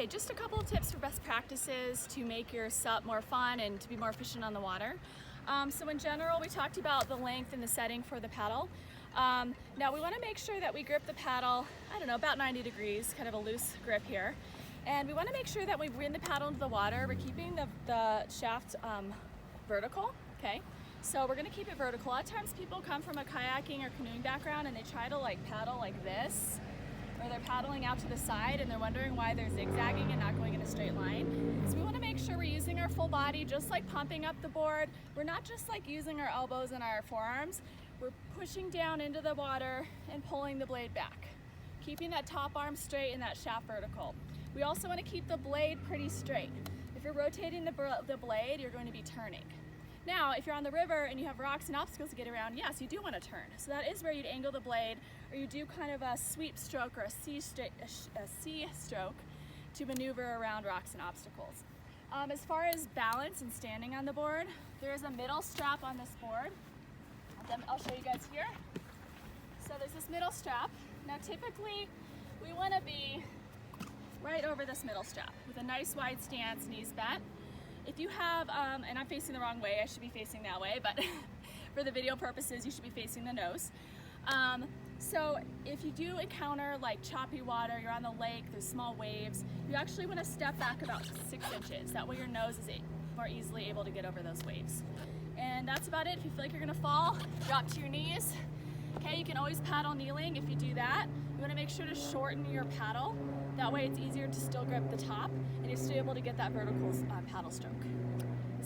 Okay, just a couple of tips for best practices to make your SUP more fun and to be more efficient on the water. So in general, we talked about the length and the setting for the paddle. Now we want to make sure that we grip the paddle, I don't know, about 90 degrees, kind of a loose grip here. And we want to make sure that we bring the paddle into the water. We're keeping the shaft vertical, okay? So we're going to keep it vertical. A lot of times people come from a kayaking or canoeing background and they try to like paddle like this, or they're paddling out to the side and they're wondering why they're zigzagging and not going in a straight line. So we want to make sure we're using our full body, just like pumping up the board. We're not just like using our elbows and our forearms. We're pushing down into the water and pulling the blade back, keeping that top arm straight and that shaft vertical. We also want to keep the blade pretty straight. If you're rotating the blade, you're going to be turning. Now, if you're on the river and you have rocks and obstacles to get around, yes, you do want to turn. So that is where you'd angle the blade, or you do kind of a sweep stroke or a C stroke to maneuver around rocks and obstacles. As far as balance and standing on the board, there is a middle strap on this board. I'll show you guys here. So there's this middle strap. Now typically, we want to be right over this middle strap with a nice wide stance, knees bent. If you have, and I'm facing the wrong way, I should be facing that way, but for the video purposes, you should be facing the nose. So if you do encounter like choppy water, you're on the lake, there's small waves, you actually want to step back about 6 inches. That way your nose is more easily able to get over those waves. And that's about it. If you feel like you're gonna fall, drop to your knees. Okay, you can always paddle kneeling. If you do that, you want to make sure to shorten your paddle. That way it's easier to still grip the top and you're still able to get that vertical paddle stroke.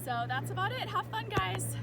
So that's about it. Have fun, guys.